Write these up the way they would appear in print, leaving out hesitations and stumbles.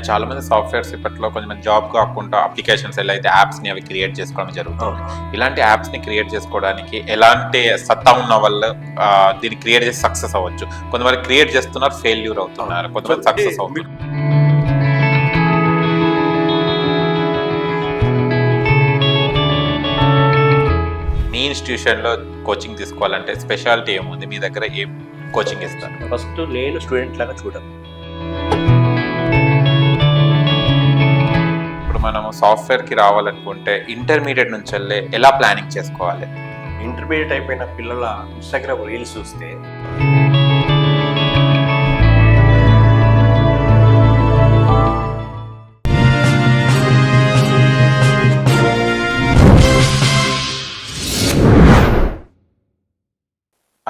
చాలా మంది సాఫ్ట్వేర్స్ ఇప్పట్లో కొంచెం జాబ్ కాకుండా అప్లికేషన్స్ ఎలా అయితే యాప్స్ ని అవి క్రియేట్ చేసుకోవడం జరుగుతుంది. ఇలాంటి యాప్స్ ని క్రియేట్ చేసుకోవడానికి ఎలాంటి సత్తా ఉన్న వాళ్ళు దీన్ని క్రియేట్ చేసి సక్సెస్ అవ్వచ్చు. కొంతమంది క్రియేట్ చేస్తున్నారు, ఫెయిల్యూర్ అవుతున్నారు, కొంతమంది సక్సెస్ అవుతున్నారు. మీ ఇన్స్టిట్యూషన్ లో కోచింగ్ తీసుకోవాలంటే స్పెషాలిటీ ఏముంది? మీ దగ్గర ఏం కోచింగ్ ఇస్తారు? ఫస్ట్ నేను స్టూడెంట్ లాగా చూడను. ఇప్పుడు మనము సాఫ్ట్వేర్ కి రావాలనుకుంటే ఇంటర్మీడియట్ నుంచి వెళ్ళే ఎలా ప్లానింగ్ చేసుకోవాలి? ఇంటర్మీడియట్ అయిపోయిన పిల్లల ఇన్స్టాగ్రామ్ రీల్స్ చూస్తే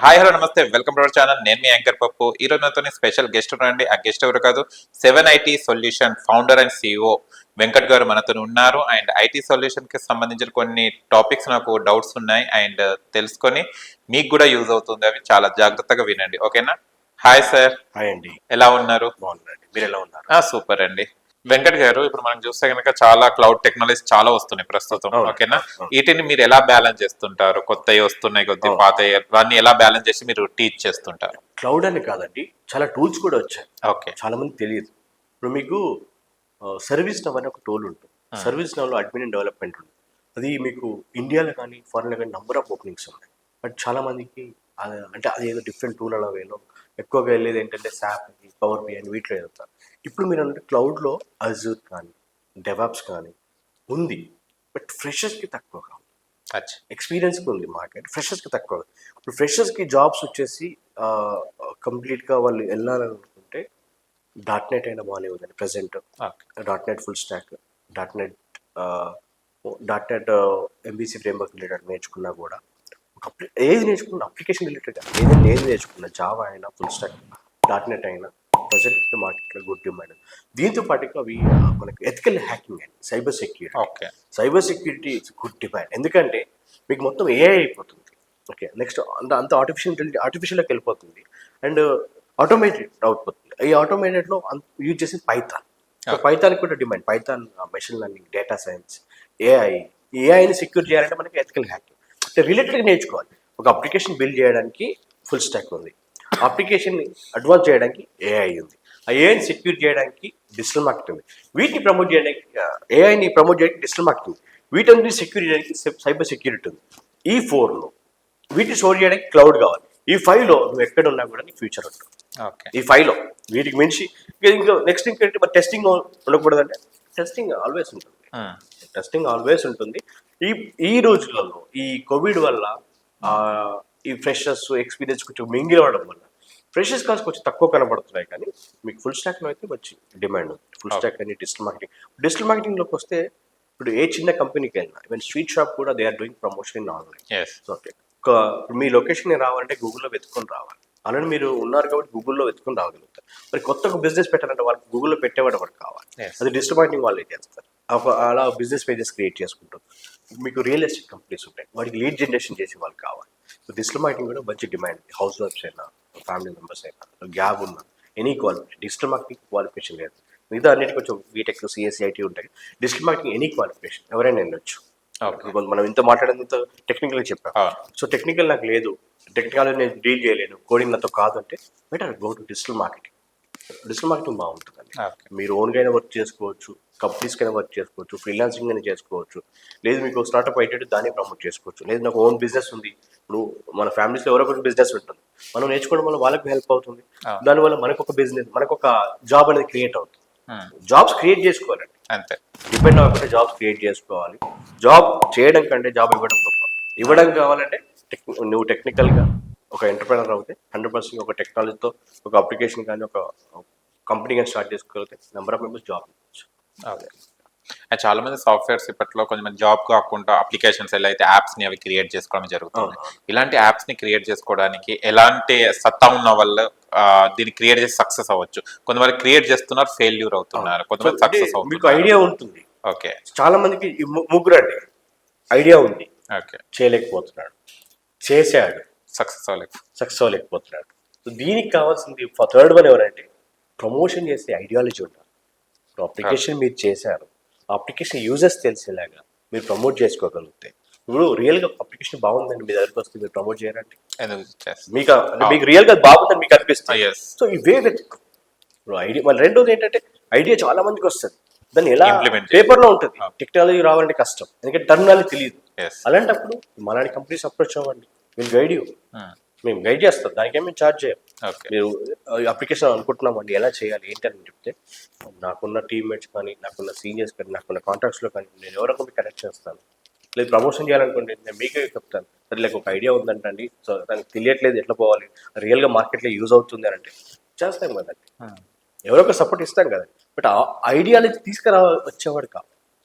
హాయ్ హలో నమస్తే, వెల్కమ్ టు అవర్ ఛానల్. నేను మీ యాంకర్ పప్పు. ఈ రోజు నాతో స్పెషల్ గెస్ట్ ఉన్నారండి. ఆ గెస్ట్ ఎవరు కాదు, 7IT solution founder and CEO Venkat గారు మనతో ఉన్నారు. అండ్ ఐటీ సొల్యూషన్ కి సంబంధించిన కొన్ని టాపిక్స్ నాకు డౌట్స్ ఉన్నాయి అండ్ తెలుసుకొని మీకు కూడా యూజ్ అవుతుంది. అవి చాలా జాగ్రత్తగా వినండి, ఓకేనా? Hi sir. హాయ్ అండి. ఎలా ఉన్నారు? బాగున్నారండి. మీరు ఎలా ఉన్నారు? సూపర్ అండి. వెంకట్ గారు, ఇప్పుడు మనం చూస్తే కనుక చాలా క్లౌడ్ టెక్నాలజీ చాలా వస్తున్నాయి ప్రస్తుతం, ఓకేనా? వీటిని మీరు ఎలా బ్యాలెన్స్ చేస్తుంటారు? కొత్తవి వస్తున్నాయి, కొద్ది పాత దాన్ని ఎలా బ్యాలెన్స్ చేసి మీరు టీచ్ చేస్తుంటారు? క్లౌడ్ అని కాదండి, చాలా టూల్స్ కూడా వచ్చాయి. ఓకే. చాలా మంది తెలియదు. ఇప్పుడు మీకు సర్వీస్ నవ్ అనే ఒక టూల్ ఉంటుంది. సర్వీస్ నవ్లో అడ్మిన్ అండ్ డెవలప్మెంట్ ఉంటుంది. అది మీకు ఇండియాలో కానీ ఫారెన్లో కానీ నంబర్ ఆఫ్ ఓపెనింగ్స్ ఉన్నాయి. బట్ చాలా మందికి అంటే అది ఏదో డిఫరెంట్ టూల్ అలా వేలో ఎక్కువగా వెళ్ళేది ఏంటంటే SAP అని, పవర్ BI అని వీటిలో వెళ్తారు. ఇప్పుడు మీరు అంటే క్లౌడ్లో అజూర్ కానీ డెవాప్స్ కానీ ఉంది. బట్ ఫ్రెషర్స్కి తక్కువగా ఉంది. ఎక్స్పీరియన్స్కి ఉంది మార్కెట్, ఫ్రెషర్స్కి తక్కువ. ఇప్పుడు ఫ్రెషర్స్కి జాబ్స్ వచ్చేసి కంప్లీట్గా వాళ్ళు వెళ్ళాలనుకుంటే .NET అయినా బాగానే ఉందండి present. .NET full stock, .NET MVC framework related నేర్చుకున్నా కూడా ఏది నేర్చుకున్నా అప్లికేషన్ రిలేటెడ్ ఏది నేర్చుకున్నా జావా అయినా ఫుల్ స్టాక్ .NET అయినా ప్రజెంట్ మార్కెట్లో గుడ్ డిమాండ్. దీంతో పాటుగా అవి మనకి ఎథికల్ హ్యాకింగ్ అండి, cyber security. Cyber security it's good demand. ఎందుకంటే మీకు మొత్తం AI అయిపోతుంది. ఓకే, నెక్స్ట్ అంత ఆర్టిఫిషియల్లోకి వెళ్ళిపోతుంది అండ్ ఆటోమేటెడ్ అవుతుంది. ఈ ఆటోమేటెడ్లో యూజ్ చేసి పైథాన్ కూడా demand. Python, machine learning, data science, ఏఐని సెక్యూర్ చేయాలంటే మనకి ఎథికల్ హ్యాకింగ్ అంటే రిలేటెడ్గా నేర్చుకోవాలి. ఒక అప్లికేషన్ బిల్డ్ చేయడానికి ఫుల్ స్టాక్ ఉంది, అప్లికేషన్ అడ్వాన్స్ చేయడానికి AI ఉంది, ఆ ఏఐని సెక్యూర్ చేయడానికి డిజిటల్ మార్కెటింగ్ ఉంది, వీటిని ప్రమోట్ చేయడానికి ఏఐని ప్రమోట్ చేయడానికి డిజిటల్ మార్కెటింగ్, వీటన్ని సెక్యూర్ చేయడానికి సైబర్ సెక్యూరిటీ ఉంది. ఈ 4లో వీటిని స్టోర్ చేయడానికి క్లౌడ్ కావాలి. ఈ 5లో నువ్వు ఎక్కడ ఉన్నా కూడా నీకు ఫ్యూచర్ ఉంటుంది. ఈ 5లో వీటికి మించి ఇంకా నెక్స్ట్ ఇంకేంటి, మరి టెస్టింగ్ ఉండకూడదంటే టెస్టింగ్ ఆల్వేస్ ఉంటుంది. టెస్టింగ్ ఆల్వేస్ ఉంటుంది. ఈ రోజులలో ఈ కోవిడ్ వల్ల ఈ ఫ్రెషర్స్ ఎక్స్పీరియన్స్ కొంచెం మింగిల్ అవ్వడం వల్ల ఫ్రెషర్స్ కాస్ట్ కొంచెం తక్కువ కనబడుతున్నాయి. కానీ మీకు ఫుల్ స్టాక్లో అయితే వచ్చి డిమాండ్ ఉంది. ఫుల్ స్టాక్ అని డిజిటల్ మార్కెటింగ్లోకి వస్తే ఇప్పుడు ఏ చిన్న కంపెనీకి వెళ్ళినా, ఈవెన్ స్ట్రీట్ షాప్ కూడా they are doing promotion in online. Okay, మీ లొకేషన్ రావాలంటే గూగుల్లో వెతుకొని రావాలి. అలానే మీరు ఉన్నారు కాబట్టి గూగుల్లో వెతుకొని రాగలుగుతారు. మరి కొత్తగా బిజినెస్ పెట్టాలంటే వాళ్ళకి గూగుల్లో పెట్టేవాడు వాడు కావాలి. అది డిజిటల్ మార్కెటింగ్ వాళ్ళే చేస్తారు. అలా బిజినెస్ పేజెస్ క్రియేట్ చేసుకుంటారు. మీకు రియల్ ఎస్టేట్ కంపెనీస్ ఉంటాయి, వాటికి లీడ్ జనరేషన్ చేసి వాళ్ళు కావాలి. సో డిజిటల్ మార్కెటింగ్ కూడా మంచి డిమాండ్. హౌస్ వైఫ్స్ అయినా, ఫ్యామిలీ మెంబర్స్ అయినా, గ్యాప్ ఉన్న any qualification, digital marketing qualification లేదు. మిగతా అన్నిటి కొంచెం బీటెక్, CSC, IT ఉంటాయి. డిజిటల్ మార్కెటింగ్ ఎనీ క్వాలిఫికేషన్ ఎవరైనా వెళ్ళొచ్చు. మనం ఇంత మాట్లాడేంత టెక్నికల్గా చెప్పాం. సో టెక్నికల్ నాకు లేదు, టెక్నికల్ నేను డీల్ చేయలేను, కోడింగ్ నాతో కాదు అంటే better go to digital marketing. Digital marketing బాగుంటుందండి. మీరు ఓన్గా అయినా వర్క్ చేసుకోవచ్చు, కంపెనీస్కి అయినా వర్క్ చేసుకోవచ్చు, ఫ్రీలాన్సింగ్ అయినా చేసుకోవచ్చు, లేదు మీకు స్టార్ట్అప్ అయితే దాన్ని ప్రమోట్ చేసుకోవచ్చు, లేదు నాకు ఓన్ బిజినెస్ ఉంది. ఇప్పుడు మన ఫ్యామిలీస్లో ఎవరో ఒకటి బిజినెస్ ఉంటుంది, మనం నేర్చుకోవడం వల్ల వాళ్ళకి హెల్ప్ అవుతుంది. దానివల్ల మనకు ఒక బిజినెస్, మనకు ఒక జాబ్ అనేది క్రియేట్ అవుతుంది. జాబ్స్ క్రియేట్ చేసుకోవాలండి, అంతే. డిపెండ్ అవ్వకుండా జాబ్స్ క్రియేట్ చేసుకోవాలి. జాబ్ చేయడం కంటే జాబ్ ఇవ్వడం గొప్ప. ఇవ్వడం కావాలంటే నువ్వు టెక్నికల్గా ఒక ఎంటర్ప్రెనర్ అవుతే 100% ఒక టెక్నాలజీతో ఒక అప్లికేషన్ కానీ ఒక కంపెనీ కానీ స్టార్ట్ చేసుకోగలిగితే నెంబర్ ఆఫ్ మెంబర్స్ జాబ్ ఇవ్వచ్చు. చాలా మంది సాఫ్ట్వేర్స్ ఇప్పట్లో కొంచెం జాబ్ కాకుండా అప్లికేషన్స్ ఎలా అయితే యాప్స్ ని అవి క్రియేట్ చేసుకోవడం జరుగుతుంది. ఇలాంటి యాప్స్ ని క్రియేట్ చేసుకోవడానికి ఎలాంటి సత్తా ఉన్న వాళ్ళు దీన్ని క్రియేట్ చేసి సక్సెస్ అవ్వచ్చు? కొంతమంది క్రియేట్ చేస్తున్నారు, ఫెయిల్యూర్ అవుతున్నారు, కొంతమంది సక్సెస్ అవుతున్నారు. మీకు ఐడియా ఉంటుంది. ఓకే, చాలా మందికి ముగ్గురు అండి ఐడియా ఉంది, ఓకే, చేయలేకపోతున్నాడు, చేశాడు, సక్సెస్ అవ్వలేకపోతున్నాడు. సో దీనికి కావాల్సింది థర్డ్ వన్ ఎవరంటే ప్రమోషన్ చేసే ఐడియాలజీ ఉండాలి. అప్లికేషన్ మీరు చేశారు, ఆ అప్లికేషన్ యూజర్స్ తెలిసేలాగా మీరు ప్రమోట్ చేసుకోగలిగితే, ఇప్పుడు రియల్గా అప్లికేషన్ బాగుందండి మీ దగ్గరికి వస్తే మీరు ప్రమోట్ చేయాలంటే ఎందుకు చేస్తాం? మీకు అంటే మీకు రియల్గా బాగుందని మీకు అనిపిస్తుంది. Yes. సో ఇవే వెతుకు ఇప్పుడు ఐడియా. మళ్ళీ రెండోది ఏంటంటే ఐడియా చాలా మందికి వస్తుంది, దాన్ని ఎలా Implement పేపర్లో ఉంటుంది, టెక్నాలజీ రావాలంటే కష్టం, ఎందుకంటే టర్మినాలజీ తెలియదు. Yes. అలాంటప్పుడు మలాంటి కంపెనీస్ అప్రోచ్ అవ్వండి, మేము గైడ్ యూ, మేము గైడ్ చేస్తాం, దానికేం మేము ఛార్జ్ చేయం. ఓకే. మీరు అప్లికేషన్ అనుకుంటున్నామండి ఎలా చేయాలి ఏంటని చెప్తే నాకున్న టీమ్మేట్స్ కానీ, నాకున్న సీనియర్స్ కానీ, నాకున్న కాంటాక్ట్స్లో కానీ నేను ఎవరొక మీకు కనెక్ట్ చేస్తాను. లేదు ప్రమోషన్ చేయాలనుకోండి నేను మీకే చెప్తాను, సరే లేక ఒక ఐడియా ఉందంటండి, సో దానికి తెలియట్లేదు ఎట్లా పోవాలి, రియల్గా మార్కెట్లో యూజ్ అవుతుంది అని అంటే చేస్తాం కదండి, ఎవరో ఒక సపోర్ట్ ఇస్తాం కదండి. బట్ ఆ ఐడియాని వచ్చేవాడు కాదు.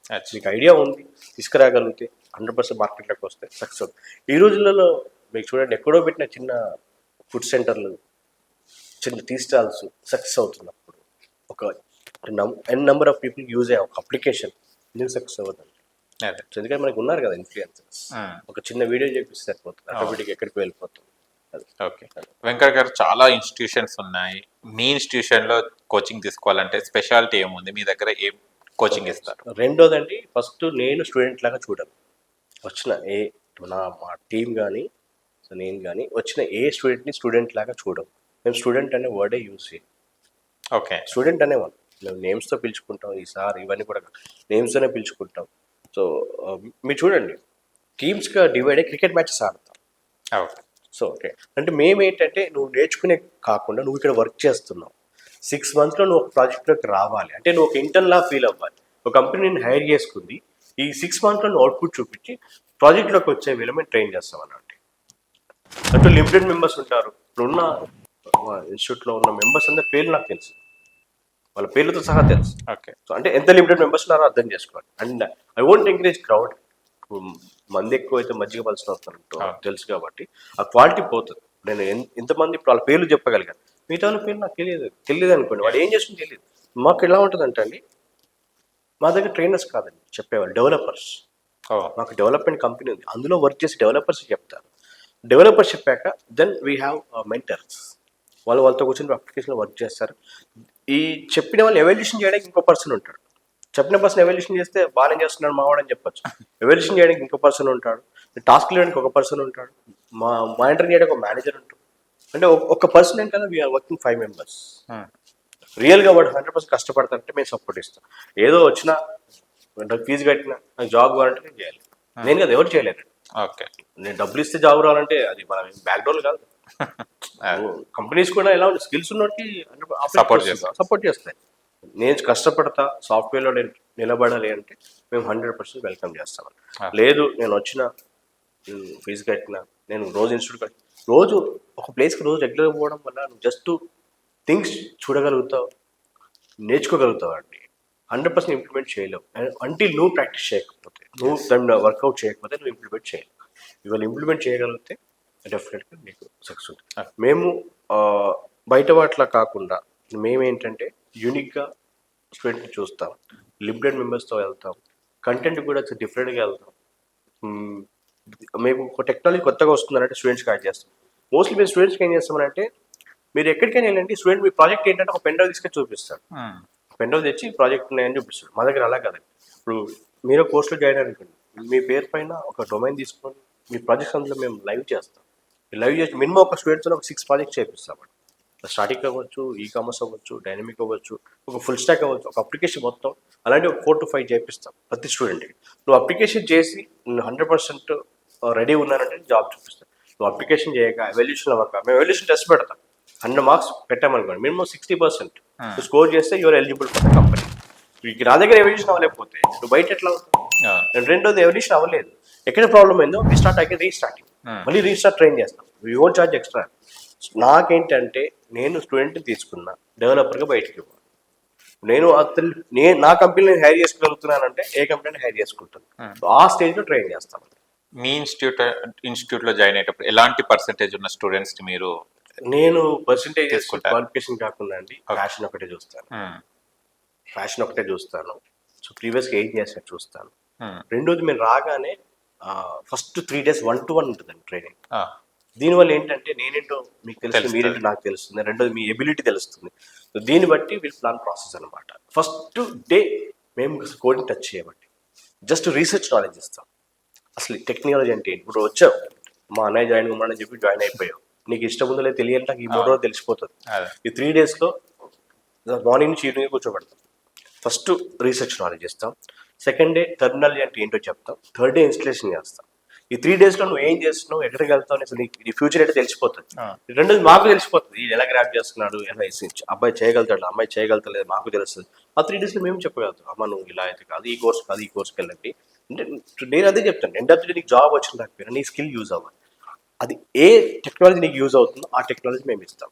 మీకు ఐడియా ఉంది తీసుకురాగలిగితే 100% మార్కెట్లోకి వస్తే సక్సెస్ అవుతుంది. ఈ రోజులలో మీకు చూడండి, ఎక్కడో పెట్టిన చిన్న ఫుడ్ సెంటర్లు, చిన్న టీ స్టాల్స్ సక్సెస్ అవుతున్నప్పుడు ఒక ఎన్ నెంబర్ ఆఫ్ పీపుల్ యూజ్ అయ్యే ఒక అప్లికేషన్ ఎందుకు సక్సెస్ అవ్వదండి. ఎందుకంటే మనకు ఉన్నారు కదా ఇన్ఫ్లుయెన్సర్స్, ఒక చిన్న వీడియో చేపిస్తే సరిపోతుంది, ఆటోమేటిక్ ఎక్కడికి వెళ్ళిపోతుంది. ఓకే. వెంకట్ గారు, చాలా ఇన్స్టిట్యూషన్స్ ఉన్నాయి. మీ ఇన్స్టిట్యూషన్ లో కోచింగ్ తీసుకోవాలంటే స్పెషాలిటీ ఏముంది? మీ దగ్గర ఏం కోచింగ్ ఇస్తారు? రెండోదండి, ఫస్ట్ నేను స్టూడెంట్ లాగా చూడను. వచ్చిన మా టీం కానీ, సో నేను కానీ వచ్చిన ఏ స్టూడెంట్ని స్టూడెంట్ లాగా చూడం. మేము స్టూడెంట్ అనే వర్డే యూజ్ చేయం. ఓకే. స్టూడెంట్ అనేవాళ్ళు మేము నేమ్స్తో పిలుచుకుంటాం, ఈసారి ఇవన్నీ కూడా నేమ్స్తోనే పిలుచుకుంటాం. సో మీరు చూడండి, టీమ్స్గా డివైడ్ అయ్యి క్రికెట్ మ్యాచెస్ ఆడతాం. ఓకే. సో ఓకే అంటే మేము ఏంటంటే నువ్వు నేర్చుకునే కాకుండా నువ్వు ఇక్కడ వర్క్ చేస్తున్నావు, 6 monthsలో నువ్వు ఒక ప్రాజెక్ట్లోకి రావాలి అంటే నువ్వు ఒక ఇంటర్న్లా ఫీల్ అవ్వాలి. ఒక కంపెనీ నేను హైర్ చేసుకుంది, ఈ 6 monthsలో నువ్వు అవుట్పుట్ చూపించి ప్రాజెక్ట్లోకి వచ్చే వీళ్ళు మేము ట్రైన్ చేస్తాం అన్నట్టు. అంటే లిమిటెడ్ మెంబర్స్ ఉంటారు. ఇప్పుడున్న ఇన్స్టిట్యూట్లో ఉన్న మెంబర్స్ అందరి పేర్లు నాకు తెలుసు, వాళ్ళ పేర్లతో సహా తెలుసు. ఓకే. సో అంటే ఎంత లిమిటెడ్ మెంబర్స్ ఉన్నారో అర్థం చేసుకోవాలి. And I won't encourage crowd. మంది ఎక్కువ అయితే మజ్జిగ పలుసులు వస్తారంటూ తెలుసు కాబట్టి ఆ క్వాలిటీ పోతుంది. నేను ఎంతమంది ఇప్పుడు వాళ్ళ పేర్లు చెప్పగలిగాను, మిగతా వాళ్ళ పేర్లు నాకు తెలియదు అనుకోండి, వాడు ఏం చేస్తుందో తెలియదు. మాకు ఎలా ఉంటుందంటే అండి, మా దగ్గర ట్రైనర్స్ కాదండి చెప్పేవాళ్ళు, డెవలపర్స్. మాకు డెవలప్మెంట్ కంపెనీ ఉంది, అందులో వర్క్ చేసి డెవలపర్స్ చెప్తారు. డెవలపర్స్ చెప్పాక దెన్ వీ హ్యావ్ మెంటర్స్, వాళ్ళతో కూర్చొని అప్లికేషన్లో వర్క్ చేస్తారు. ఈ చెప్పిన వాళ్ళు ఎవాల్యుయేషన్ చేయడానికి ఇంకో పర్సన్ ఉంటాడు. చెప్పిన పర్సన్ ఎవాల్యుయేషన్ చేస్తే బాగానే చేస్తున్నాడు మావాడని చెప్పొచ్చు, ఎవాల్యుయేషన్ చేయడానికి ఇంకో పర్సన్ ఉంటాడు, టాస్క్ చేయడానికి ఒక పర్సన్ ఉంటాడు, మానిటరింగ్ చేయడానికి ఒక మేనేజర్ ఉంటాడు. అంటే ఒక పర్సన్ ఏంటంటే వీఆర్ వర్కింగ్ 5 members. రియల్గా వాడు 100% కష్టపడతారంటే మేము సపోర్ట్ ఇస్తాం. ఏదో వచ్చినా ఫీజు కట్టినా నాకు జాబ్ కావాలంటే నేను చేయాలి, నేను కదా ఎవరు చేయలేను. ఓకే. నేను డబ్బులు ఇస్తే జాబ్ రావాలంటే అది మన బ్యాక్డోర్ కాదు. కంపెనీస్ కూడా ఎలా ఉంది, స్కిల్స్ ఉన్నోడికి సపోర్ట్ చేస్తాయి. నేను కష్టపడతా, సాఫ్ట్వేర్లో నేను నిలబడాలి అంటే మేము 100% వెల్కమ్ చేస్తాం. లేదు నేను వచ్చిన ఫీజు కట్టినా, నేను రోజు ఇన్స్టిట్యూట్ రోజు ఒక ప్లేస్కి రోజు రెగ్యులర్గా పోవడం వల్ల నువ్వు జస్ట్ థింగ్స్ చూడగలుగుతావు, నేర్చుకోగలుగుతావు అండి. 100% ఇంప్లిమెంట్ చేయలేవు అంటిల్ నువ్వు ప్రాక్టీస్ చేయకపోతే, నువ్వు దాన్ని వర్కౌట్ చేయకపోతే నువ్వు ఇంప్లిమెంట్ చేయలేవు. ఇవాళ ఇంప్లిమెంట్ చేయగలిగితే డెఫినెట్గా నీకు సక్సెస్ ఉంటుంది. మేము బయట వాటిలా కాకుండా మేమేంటంటే యూనిక్గా స్టూడెంట్ని చూస్తాం, లిమిటెడ్ మెంబర్స్తో వెళ్తాం, కంటెంట్ కూడా డిఫరెంట్గా వెళ్తాం. మేము ఒక టెక్నాలజీ కొత్తగా వస్తుందంటే స్టూడెంట్స్కి యాడ్ చేస్తాం. మోస్ట్లీ మేము స్టూడెంట్స్కి ఏం చేస్తామనంటే, మీరు ఎక్కడికైనా వెళ్ళండి, స్టూడెంట్ మీ ప్రాజెక్ట్ ఏంటంటే ఒక పెన్ డ్రైవ్ తీసుకొని చూపిస్తాడు, పెన్ డ్రైవ్ తెచ్చి ప్రాజెక్ట్ ఉన్నాయని చూపిస్తాడు. మా దగ్గర అలా కదండి. ఇప్పుడు మీరు కోర్సులో జాయిన్ అనుకోండి, మీ పేరు పైన ఒక డొమైన్ తీసుకొని మీ ప్రాజెక్ట్స్ అందులో మేము లైవ్ చేస్తాం. లైవ్ చేసి మినిమం ఒక స్టూడెంట్స్తో ఒక 6 projects చేపిస్తామండి. స్టాటిక్ అవ్వచ్చు, ఈకామర్స్ అవ్వచ్చు, డైనమిక్ అవ్వచ్చు, ఒక ఫుల్ స్టాక్ అవ్వచ్చు, ఒక అప్లికేషన్ మొత్తం అలాంటి ఒక 4 to 5 చేపిస్తాం ప్రతి స్టూడెంట్కి. నువ్వు అప్లికేషన్ చేసి 100% రెడీ ఉన్నానంటే జాబ్ చూపిస్తాను. నువ్వు అప్లికేషన్ చేయక ఎవాల్యుయేషన్ అవ్వక, మేము ఎవాల్యుయేషన్ టెస్ట్ పెడతాం. 100 marks పెట్టామనుకోండి, మినిమం 60% నువ్వు స్కోర్ చేస్తే your eligible for the company. నా దగ్గర ఎవాల్యుయేషన్ అవ్వలేకపోతే నువ్వు బయట ఎట్లా అవుతావు? రెండోది ఎవాల్యుయేషన్ అవ్వలేదు, ఎక్కడ ప్రాబ్లం అయిందో మీ స్టార్ట్ అయ్యి రీస్టార్టింగ్, మళ్ళీ రీస్టార్ట్ ట్రైన్ చేస్తాం. We won't charge extra. నాకేంటంటే నేను స్టూడెంట్ని తీసుకున్నా, డెవలపర్గా బయటకి ఇవ్వాలి. నేను నా కంపెనీని హైర్ చేసుకోగలుగుతున్నానంటే ఏ కంపెనీని హైర్ చేసుకుంటాను, ఆ స్టేజ్లో ట్రైన్ చేస్తాను. మీ ఇన్స్టిట్యూట్లో జాయిన్ అయ్యేటప్పుడు ఎలాంటి పర్సెంటేజ్ ఉన్న స్టూడెంట్స్ మీరు? నేను పర్సెంటేజ్ క్వాలిఫికేషన్ కాకుండా అండి ఫ్యాషన్ ఒకటే చూస్తాను. సో ప్రీవియస్గా 8 years చూస్తాను. రెండోది మేము రాగానే ఫస్ట్ 3 days 1-to-1 ఉంటుందండి ట్రైనింగ్. దీనివల్ల ఏంటంటే నేనేంటో మీకు తెలుస్తుంది, తెలుస్తుంది. మీరేంటో నాకు తెలుస్తుంది, రెండోది మీ ఎబిలిటీ తెలుస్తుంది. సో దీన్ని బట్టి వీళ్ళు ప్లాన్ ప్రాసెస్ అనమాట. ఫస్ట్ డే మేము కోడింగ్ టచ్ చేయబట్టి జస్ట్ రీసెర్చ్ నాలెడ్జ్ ఇస్తాం. అసలు టెక్నాలజీ అంటే ఏంటి. ఇప్పుడు వచ్చావు, మా అన్నయ్య జాయిన్ కమ్మని చెప్పి జాయిన్ అయిపోయావు, నీకు ఇష్టం ఉందో లేదు తెలియాలి, నాకు ఈ 3 రోజులు తెలిసిపోతుంది. అదే. ఈ 3 డేస్లో మార్నింగ్ నుంచి ఈవినింగ్ కూర్చోబెడతాం. ఫస్ట్ రీసెర్చ్ నాలెడ్జ్ ఇస్తాం, సెకండ్ డే టెర్మినాలజీ అంటే ఏంటో చెప్తాం, థర్డ్ డే ఇన్స్టలేషన్ చేస్తాం. ఈ 3 డేస్లో నువ్వు ఏం చేస్తున్నావు, ఎక్కడికి వెళ్తావు అసలు నీ ఫ్యూచర్ అయితే తెలిసిపోతుంది. రెండోది మాకు తెలిసిపోతుంది, ఇది ఎలా గ్రాప్ చేస్తున్నాడు, ఎలా అబ్బాయి చేయగలుగుతాడు, అమ్మాయి చేయగలుగుతలేదు మాకు తెలుస్తుంది. ఆ 3 డేస్లో మేము చెప్పగలుగుతాం, అమ్మ నువ్వు ఇలా అయితే కాదు, ఈ కోర్స్ కాదు, ఈ కోర్స్కి వెళ్ళండి అంటే. నేను అదే చెప్తాను, ఎండ్ ఆఫ్ ది డే నీకు జాబ్ వచ్చిన రాకపోయినా నీ స్కిల్ యూజ్ అవ్వాలి. అది ఏ టెక్నాలజీ నీకు యూజ్ అవుతుందో ఆ టెక్నాలజీ మేము ఇస్తాం.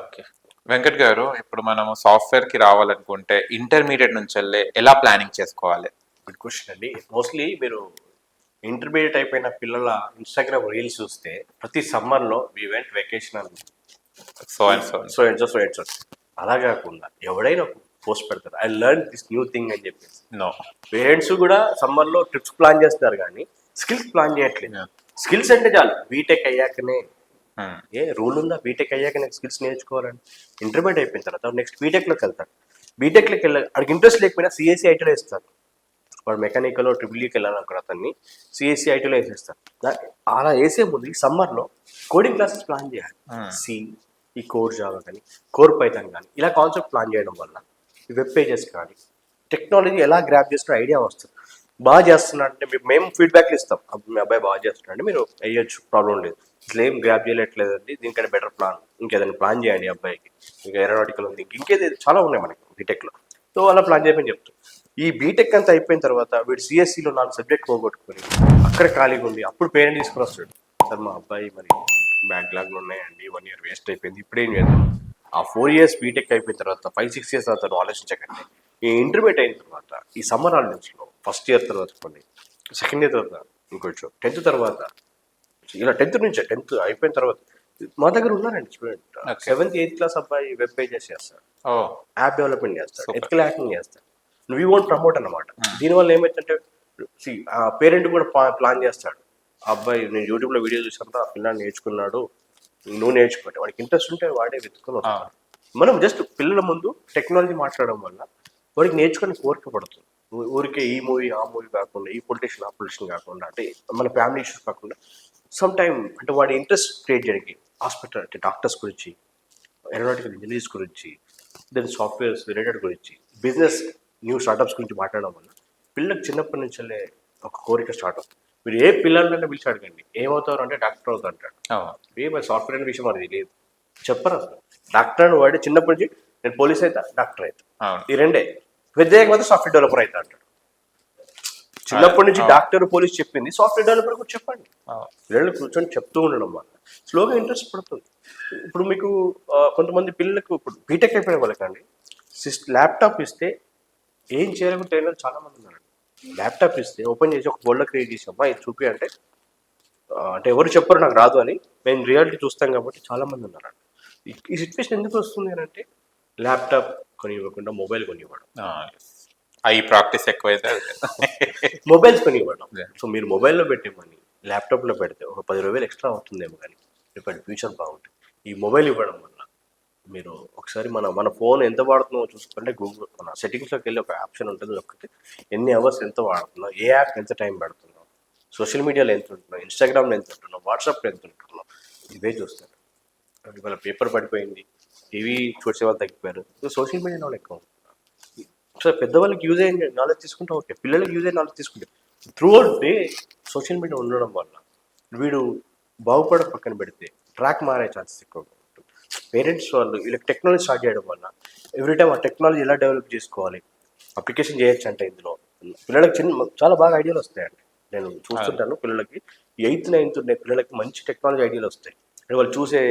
ఓకే వెంకట్ గారు, ఇప్పుడు మనము సాఫ్ట్వేర్ కి రావాలనుకుంటే ఇంటర్మీడియట్ నుంచి వెళ్ళి ఎలా ప్లానింగ్ చేసుకోవాలి? గుడ్ క్వశ్చన్ అండి. మోస్ట్లీ మీరు ఇంటర్మీడియట్ అయిపోయిన పిల్లల ఇన్స్టాగ్రామ్ రీల్స్ చూస్తే ప్రతి సమ్మర్లో వీ వెంట్ వెకేషన్ అని so and so so ends అలా కాకుండా ఎవడైనా పోస్ట్ పెడతారు, I learn this new thing అని చెప్పేసి. నో. పేరెంట్స్ కూడా సమ్మర్లో ట్రిప్స్ ప్లాన్ చేస్తున్నారు కానీ స్కిల్స్ ప్లాన్ చేయట్లేదు. స్కిల్స్ అంటే చాలు, బీటెక్ అయ్యాకనే ఏ రూల్ ఉందా, బీటెక్ అయ్యాక నాకు స్కిల్స్ నేర్చుకోవాలని. ఇంటర్మీడియట్ అయిపోయిన తర్వాత నెక్స్ట్ బీటెక్లోకి వెళ్తాడు. బీటెక్లోకి అడిగి ఇంట్రెస్ట్ లేకపోయినా సిఎస్సి ఐటీలో ఇస్తారు. వాడు మెకానికల్ ట్రిపుల్ఈకి వెళ్ళాలనుకున్న అతన్ని సిఎస్సి ఐటీలో వేసేస్తారు. అలా వేసే ముందు ఈ సమ్మర్లో కోడింగ్ క్లాసెస్ ప్లాన్ చేయాలి. సి, ఈ కోర్ జావా కానీ, కోర్ పైథాన్ కానీ, ఇలా కాన్సెప్ట్ ప్లాన్ చేయడం వల్ల ఈ వెబ్ పేజెస్ కానీ టెక్నాలజీ ఎలా గ్రాప్ చేసుకునే ఐడియా వస్తుంది. బాగా చేస్తున్నాడంటే మేము ఫీడ్బ్యాక్లు ఇస్తాం, మీ అబ్బాయి బాగా చేస్తున్నాడంటే మీరు వేయచ్చు, ప్రాబ్లం లేదు. ఇట్లా ఏం గ్రాప్ చేయలేట్లేదండి, దీనికంటే బెటర్ ప్లాన్, ఇంకేదైనా ప్లాన్ చేయండి అబ్బాయికి, ఇంకా ఏరోనాటికల్ ఉంది, ఇంకేది చాలా ఉన్నాయి మనకి బీటెక్లో. సో అలా ప్లాన్ చేయమని చెప్తాం. ఈ బీటెక్ అంతా అయిపోయిన తర్వాత వీడు సిఎస్సిలో 4 సబ్జెక్ట్ పోగొట్టుకొని అక్కడ ఖాళీగా ఉండి అప్పుడు పేరెంట్ తీసుకుని వస్తాడు, సార్ మా అబ్బాయి మరి బ్యాక్లాగ్లు ఉన్నాయండి, 1 year వేస్ట్ అయిపోయింది, ఇప్పుడు ఏం చేద్దాం. ఆ 4 years బీటెక్ అయిపోయిన తర్వాత 5-6 years తర్వాత ఆలోచించకండి. ఈ ఇంటర్మీడియట్ అయిన తర్వాత ఈ సమ్మర్ హాలిడేస్లో ఫస్ట్ ఇయర్ తర్వాత కొన్ని, సెకండ్ ఇయర్ తర్వాత ఇంకొంచెం, 10th తర్వాత ఇలా 10th అయిపోయిన తర్వాత మా దగ్గర ఉన్నారండి స్టూడెంట్. 7th 8th క్లాస్ అబ్బాయి వెబ్ పేజెస్ చేస్తాడు, యాప్ డెవలప్మెంట్ చేస్తాడు, ఎథికల్ హ్యాకింగ్ చేస్తాడు. వీ వోంట్ ప్రమోట్ అన్నమాట. దీనివల్ల ఏమైందంటే పేరెంట్ కూడా ప్లాన్ చేస్తాడు, ఆ అబ్బాయి నేను యూట్యూబ్లో వీడియో చూసాను, ఆ పిల్లాన్ని నేర్చుకున్నాడు, నువ్వు నేర్చుకుంటే వాడికి ఇంట్రెస్ట్ ఉంటే వాడే వెతుకుని వస్తాడు. మనం జస్ట్ పిల్లల ముందు టెక్నాలజీ మాట్లాడడం వల్ల వాడికి నేర్చుకుని కోరిక పడుతుంది. ఊరికే ఈ మూవీ ఆ మూవీ కాకుండా, ఈ పొలిటీషియన్ ఆ పొలిటీషియన్ కాకుండా, అంటే మన ఫ్యామిలీ ఇష్యూస్ కాకుండా సమ్ టైమ్ అంటే వాడి ఇంట్రెస్ట్ క్రియేట్ చేయడానికి హాస్పిటల్ అంటే డాక్టర్స్ గురించి, ఏరోనాటికల్ ఇంజనీర్స్ గురించి, దెన్ సాఫ్ట్వేర్స్ రిలేటెడ్ గురించి, బిజినెస్ న్యూ స్టార్టప్స్ గురించి మాట్లాడడం వల్ల పిల్లలకు చిన్నప్పటి నుంచే ఒక కోరిక స్టార్ట్ అవుతుంది. మీరు ఏ పిల్లలైనా పిలిచి అడగండి, ఏమవుతారు అంటే డాక్టర్ అవుతా అంటాడు. మరి సాఫ్ట్వేర్ అనే విషయం అది లేదు, చెప్పరు అసలు. డాక్టర్ అని వాడి చిన్నప్పటి నుంచి నేను పోలీస్ అవుతా, డాక్టర్ అవుతా, ఈ రెండే. పెద్దయ్యకపోతే సాఫ్ట్వేర్ డెవలపర్ అవుతా అంటాడు. చిన్నప్పటి నుంచి డాక్టర్ పోలీస్ చెప్పింది సాఫ్ట్వేర్ డెవలపర్ కూడా చెప్పండి. పిల్లలు కూర్చొని చెప్తూ ఉండడం వల్ల స్లోగా ఇంట్రెస్ట్ పడుతుంది. ఇప్పుడు మీకు కొంతమంది పిల్లలకు ఇప్పుడు బీటెక్ అయిపోయిన వాళ్ళకండి ల్యాప్టాప్ ఇస్తే ఏం చేయాలని ట్రైనర్ చాలా మంది ఉన్నారండి. ల్యాప్టాప్ ఇస్తే ఓపెన్ చేసి ఒక బోర్డులో క్రియేట్ చేసామా ఇది చూపి అంటే ఎవరు చెప్పరు నాకు రాదు అని, మేము రియాలిటీ చూస్తాం కాబట్టి చాలా మంది ఉన్నారండి. ఈ సిచ్యువేషన్ ఎందుకు వస్తుంది అని అంటే ల్యాప్టాప్ కొని ఇవ్వకుండా మొబైల్ కొని ఇవ్వడం, అవి ప్రాక్టీస్ ఎక్కువైతే మొబైల్స్ కొని ఇవ్వడం. సో మీరు మొబైల్లో పెట్టే మనీ ల్యాప్టాప్లో పెడితే ఒక 10,000 ఎక్స్ట్రా అవుతుందేమో, కానీ రేపటి ఫ్యూచర్ బాగుంటుంది. ఈ మొబైల్ ఇవ్వడం వల్ల మీరు ఒకసారి మన ఫోన్ ఎంత వాడుతున్నామో చూసుకుంటే గూగుల్ మన సెట్టింగ్స్లోకి వెళ్ళి ఒక ఆప్షన్ ఉంటుంది, ఒకటి ఎన్ని అవర్స్ ఎంత వాడుతున్నావు, ఏ యాప్ ఎంత టైం పెడుతున్నావు, సోషల్ మీడియాలో ఎంత ఉంటున్నావు, ఇన్స్టాగ్రామ్లో ఎంత ఉంటున్నావు, వాట్సాప్లో ఎంత ఉంటున్నావు, ఇవే చూస్తారు. ఇవాళ పేపర్ పడిపోయింది, టీవీ చూసే వాళ్ళు తగ్గిపోయారు, సోషల్ మీడియాలో ఎక్కువ ఉంటున్నారు. సో పెద్దవాళ్ళకి యూజ్ అయ్యే నాలెడ్జ్ తీసుకుంటే ఓకే, పిల్లలకి యూజ్ అయ్యే నాలెడ్జ్ తీసుకుంటే through out day social media ఉండడం వల్ల వీడు బాగుపడ పక్కన పెడితే ట్రాక్ మారే ఛాన్సెస్ ఎక్కువ ఉంటుంది. పేరెంట్స్ వాళ్ళు వీళ్ళకి టెక్నాలజీ స్టార్ట్ చేయడం వల్ల ఎవ్రీ టైం ఆ టెక్నాలజీ ఎలా డెవలప్ చేసుకోవాలి, అప్లికేషన్ చేయొచ్చు అంటే ఇందులో పిల్లలకి చాలా బాగా ఐడియాలు వస్తాయండి. నేను చూస్తుంటాను పిల్లలకి 8th 9th ఉండే పిల్లలకి మంచి టెక్నాలజీ ఐడియాలు వస్తాయి. అంటే వాళ్ళు చూసే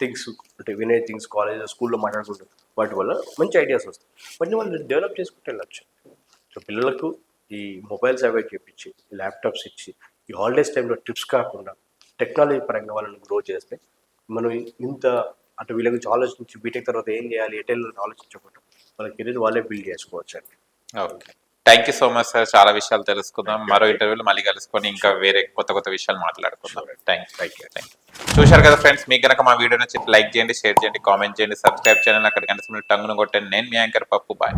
థింగ్స్ అంటే వినే థింగ్స్ కాలేజ్ స్కూల్లో మాట్లాడుకుంటూ వాటి వల్ల మంచి ఐడియాస్ వస్తాయి. వాటిని వాళ్ళు డెవలప్ చేసుకుంటూ వెళ్ళచ్చు. సో పిల్లలకు ఈ మొబైల్స్ అవాయిడ్ చేయించి ల్యాప్టాప్స్ ఇచ్చి ఈ హాలిడేస్ టైంలో ట్రిప్స్ కాకుండా టెక్నాలజీ పరంగా వాళ్ళని గ్రో చేస్తే మనం ఇంత అంటే వీళ్ళ గురించి ఆలోచించి బీటెక్ తర్వాత ఏం చేయాలి ఎటెల్ ఆలోచించకుండా వాళ్ళ కెరీర్ వాళ్ళే బిల్డ్ చేసుకోవచ్చు అండి. Okay thank you so much sir, చాలా విషయాలు తెలుసుకుందాం. మరో ఇంటర్వ్యూలో మళ్ళీ కలుసుకొని ఇంకా వేరే కొత్త విషయాలు మాట్లాడుకుందాం. Thank you. చూశారు కదా ఫ్రెండ్స్, మీకు కనుక మా వీడియో నచ్చితే లైక్ చేయండి, షేర్ చేయండి, కామెంట్ చేయండి, సబ్స్క్రైబ్ చేయండి, అక్కడ గంట టంగును కొట్టండి. నేను మీ యాంకర్ పప్పు. బాయ్.